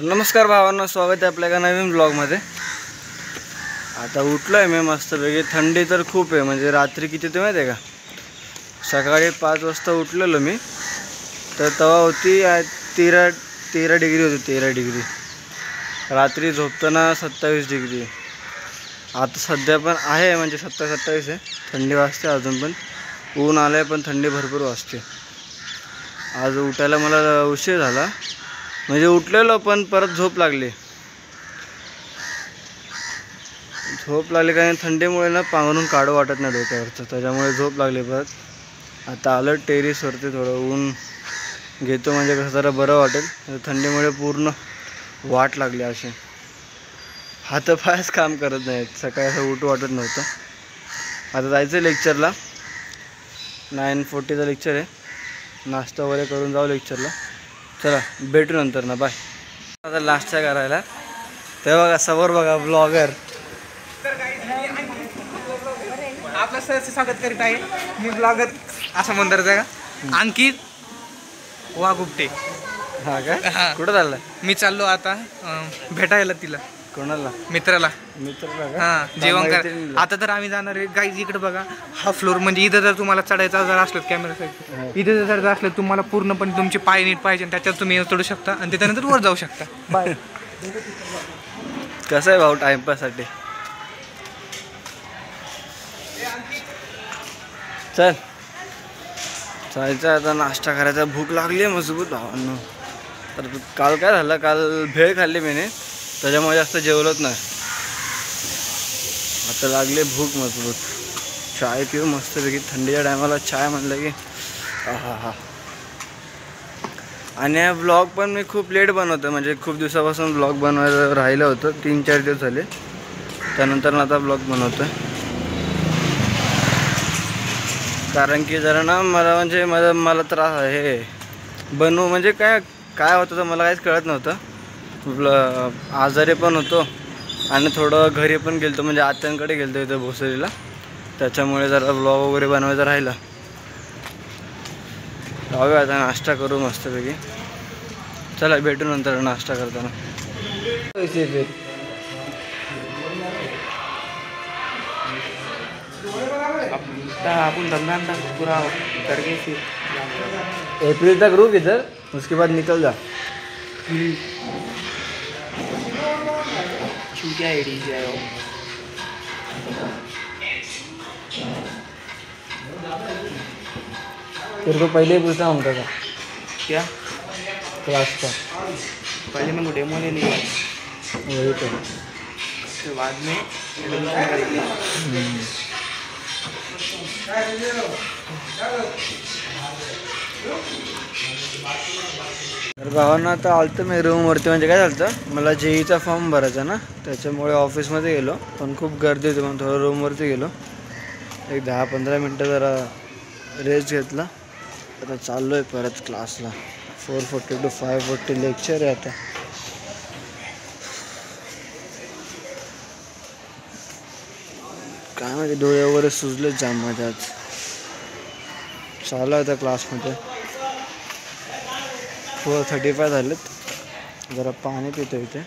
नमस्कार भावांनो, स्वागत आहे आपल्या एका नवीन ब्लॉगमध्ये। आता उठलो आहे मी मस्तपैकी। थंडी तर खूप आहे, म्हणजे रात्री किती ते माहिती आहे का, सकाळी 5 वाजता उठलेलो मी, तर तेव्हा होती 13 डिग्री होती, 13 डिग्री। रात्री झोपताना 27 डिग्री। आता सध्या पण आहे, म्हणजे 27 आहे, थंडी वाजते अजून पण। ऊन आलं आहे पण थंडी भरपूर वाजते। आज उठायला मला उशीर झाला, म्हणजे उठलेलो पण परत झोप लागली कारण थंडीमुळे ना पांघरून काढू वाटत नाही डोक्यावरचं, त्याच्यामुळे झोप लागली परत। आता आलं टेरेसवरती, थोडं ऊन घेतो म्हणजे कसं जरा बरं वाटेल। थंडीमुळे पूर्ण वाट लागली, असे हातपायच काम करत नाहीत। सकाळी असं उठू वाटत नव्हतं। आता जायचं लेक्चरला, 9:40चं लेक्चर आहे। नाश्ता वगैरे करून जाऊ लेक्चरला। चला भेटू नंतर ना, बाय। आता नाश्ता करायला, तेव्हा बघा समोर बघा ब्लॉगर आपलं सहर्ष स्वागत करीत आहे। मी ब्लॉगर असं म्हणतात का, अंकित वाघुपटे। हा का, कुठं चाललाय? मी चाललो आता भेटायला तिला, कोणाला? मित्राला का? हां, जेवण कर। आता तर आम्ही जाणार आहे गाईज। इकडे बघा, हा फ्लोर, म्हणजे इथं जर तुम्हाला चढायचा जर असलं कॅमेरासाठी, इथं जर असलं तुम्हाला पूर्णपणे तुमचे पाय नीट पाहिजे, त्याच्यात तुम्ही चढू शकता आणि त्याच्यानंतर वर जाऊ शकता। बाय। कसं आहे भाऊ टाइमपाससाठी? चल जायचं आता, नाश्ता करायचा, भूक लागली आहे मजबूत भावांनो। तर काल काय झालं, काल भेळ खाल्ली मी, त्याच्यामुळे जास्त जेवलोच नाही। आता लागले भूक मजबूत, चाय पिऊ मस्तपैकी। थंडीच्या टायमाला चाय म्हणलं की हा। आणि हा ब्लॉग पण मी खूप लेट बनवतो, म्हणजे खूप दिवसापासून ब्लॉग बनवायला राहिलं होतं, 3-4 दिवस झाले। त्यानंतर आता ब्लॉग बनवतो आहे, कारण की जरा ना मला त्रास आहे बनवू, म्हणजे काय होतं तर मला काहीच कळत नव्हतं। आजारी पण होतो आणि थोडं घरी पण गेलतो, म्हणजे आत्यांकडे गेलतो इथं भोसरीला, त्याच्यामुळे जरा ब्लॉग वगैरे बनवायचा राहिला। जाऊया आता, नाश्ता करू मस्तपैकी। चला भेटू नंतर नाश्ता करताना। अपन धंधा पूरा करके फिर अप्रैल तक रुक इधर, उसके बाद निकल जा। क्या आईडी है वो? तेरे को पहले ही पूछना होता था क्या क्लास का? पहले मैं डेमो ले लिया, वही तो, उसके बाद में एडमिशन करेंगे। तर भावांना आता आलतं मी रूमवरती, म्हणजे काय झालं, मला जेईचा फॉर्म भरायचा ना, त्याच्यामुळे ऑफिसमध्ये गेलो, पण खूप गर्दी होती म्हणून थोडं रूमवरती गेलो। एक 10-15 मिनटं जरा रेस्ट घेतला। आता चाललो आहे परत क्लासला। 4:40 to 5:40 लेक्चर आहे आता। काय म्हणजे डोळे वगैरे सुजले जाम माझ्या आज। चालू आहे आता क्लासमध्ये। 4:35 झालेत, जरा पाणी पितो इथे,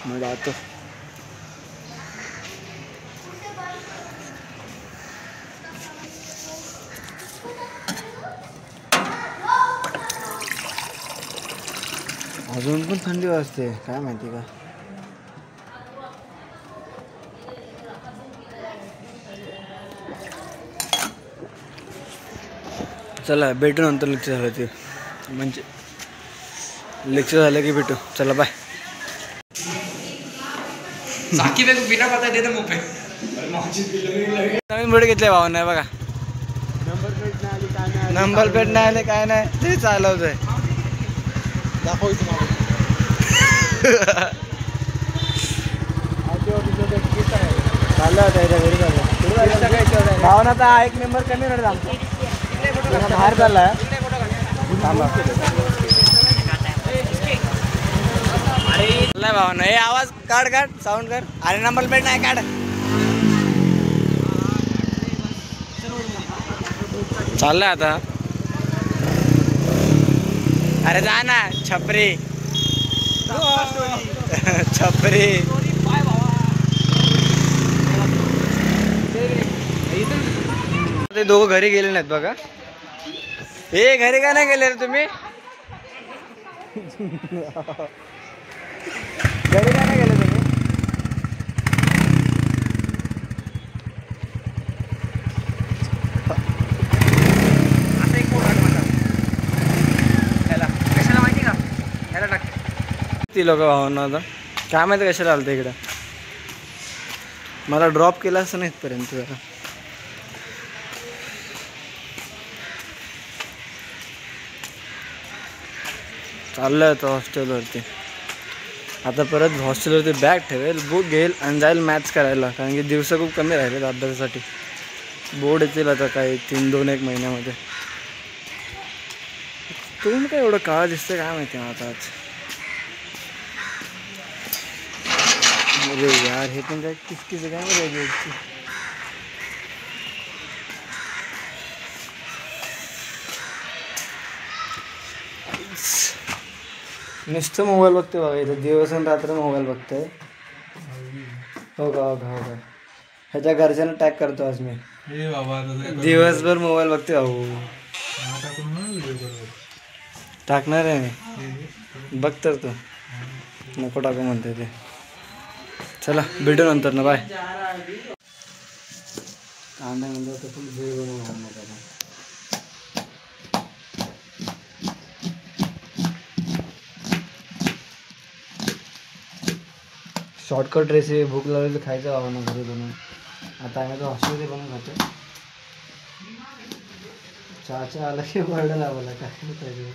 मग जातो। अजून पण थंडी वाजते, काय माहिती का। चला भेटू नंतर, लेक्चर झालं ते, म्हणजे लेक्चर झालं की भेटू। चला बाय। साकी बेग बिना पता दे मुंह पे नवीन भेट घेतले भाऊ, नाही बघा, नंबर प्लेट नाही आले, काय नाही, ते चालवत आहे। दाखव तुम्हाला चाललं होतं घरी, चाललं भावनाचा एक मेंबर कमी रडत आमचा बाहेर चालला आहे। भावना हे आवाज काढ साऊंड कर। अरे नंबर प्लेट नाही काढ, चाललंय आता। अरे जा ना छपरी। छपरी ते दोघं घरी गेले नाहीत बघा. ए घरी का नाही गेले रे तुम्ही? घरी का नाही गेले तुम्ही? आता एक फोन याला कशाला माहिती का, याला टाक. ती लोक भावना होता काय माहिती कशाला आलं इकडं. मला ड्रॉप केला असं नाही इथपर्यंत. जरा चाललं होतं हॉस्टेलवरती. आता परत हॉस्टेलवरती बॅग ठेवेल, बुक घेईल आणि जाईल मॅच करायला. कारण की दिवस खूप कमी राहिले अभ्यासासाठी. बोर्ड येतील आता काही 3-2-1 महिन्यामध्ये. तुम्ही काय एवढं काळा दिसतं काय माहिती आता आज. अरे यार हे पण काय किसकिस काय माहिती. नुसतं मोबाईल बघते बघा इथं, दिवस आणि रात्र मोबाईल बघतोय. हो का हो का हो का. ह्याच्या घरच्यांना टॅग करतो आज मी. दिवसभर मोबाईल बघते भाऊ. टाकणार आहे मी, बघ तर तू. नको टाकू म्हणते ते. चला भेटू नंतर ना, बाय. कांदा म्हणजे तसं भेळ बनवून शॉर्टकट रेसिपी. भूक लागली तर खायचं हवं ना घरी बनवून. आता आम्ही तर हॉस्टेलमध्ये बनवून खातो. चहा आला की वर्ड लावायला काय पाहिजे.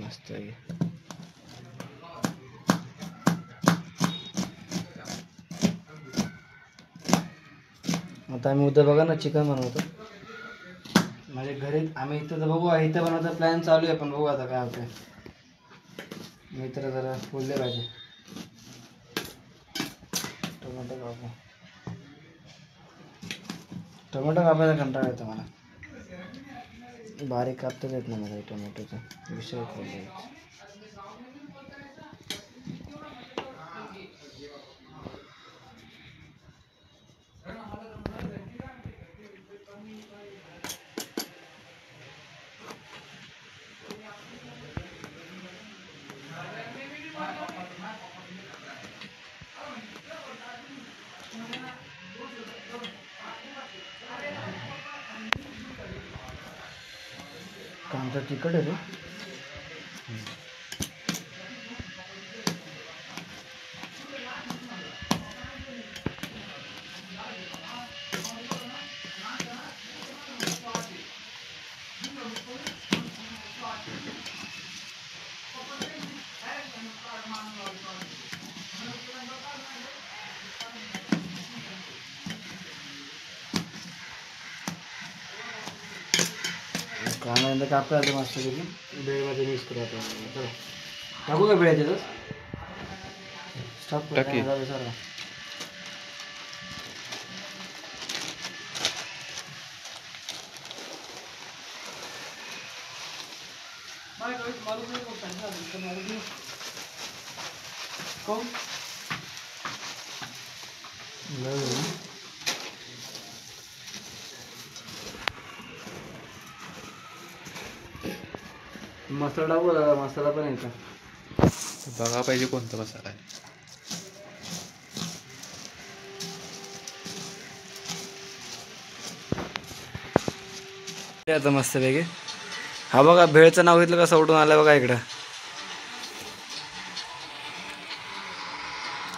मस्त आहे. आता आम्ही उद्या बघा ना चिकन बनवतो. म्हणजे घरी आम्ही इथं तर बघू, इथं बनवता प्लॅन चालू आहे. पण बघू आता काय होतं. मित्र जरा बोलले पाहिजे. टोमॅटो कापायचा कंटाळा येतो मला. बारीक कापताच येत नाही मला टोमॅटोचा विषय. कांदा तिखट आहे रे. कांदा कापता मस्त बेळमध्ये मिक्स करू आता. चला टाकू का बेळ त्याचं. स्टॉप टाकी सर. मसाला टाकू दादा. मसाला पण आहे का बघा पाहिजे कोणता मसाला आहे. आता मस्त पैकी. हा बघा भेळचं नाव घेतलं कसं उठून आलं बघा इकडं.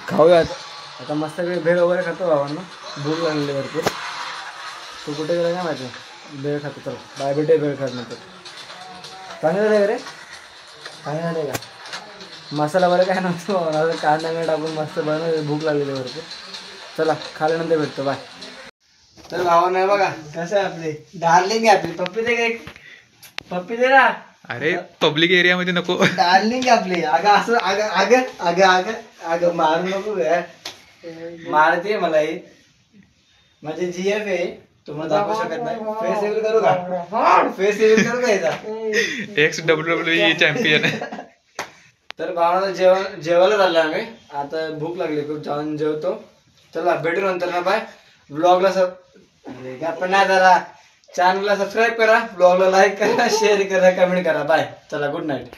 खाऊया आता मस्त पैकी भेळ वगैरे खातो भावांना. भूक लागलेली भरपूर. तू कुठे गेला काय माहिती. भेळ खातो. चल बाय भेटे भेळ खात नंतर. चांगलं झालं रे. चांगलं झालं का. मसाला वगैरे काय नव्हतं. कांदा मिळ टाकून मस्त बनव. भूक लागलेली भरपूर. चला खाल्यानंतर भेटतो बाय. तर भावानं आहे बघा कसं आहे आपली डार्लिंग आहे आपली. पप्पी दे काय. पप्पी दे ना. अरे पब्लिक एरिया मध्ये नको. डार्लिंग आपली. अगं असं अगं अगं अगं अगं अगं मारू नको. मारते मला ही. माझे GF आहे. तुम्हाला दाखवू शकत नाही. फेस रिव्हील करू का? फेस रिव्हील करू का याचा? X WWE champion. तर भावना जेवायला झालं आम्ही. आता भूक लागली खूप, जाऊन जेवतो. चला भेटू नंतर ना. बाय. ब्लॉगला आपण नाही जरा चॅनलला सबस्क्राईब करा, ब्लॉगला लाईक करा, शेअर करा, कमेंट करा. बाय. चला गुड नाईट.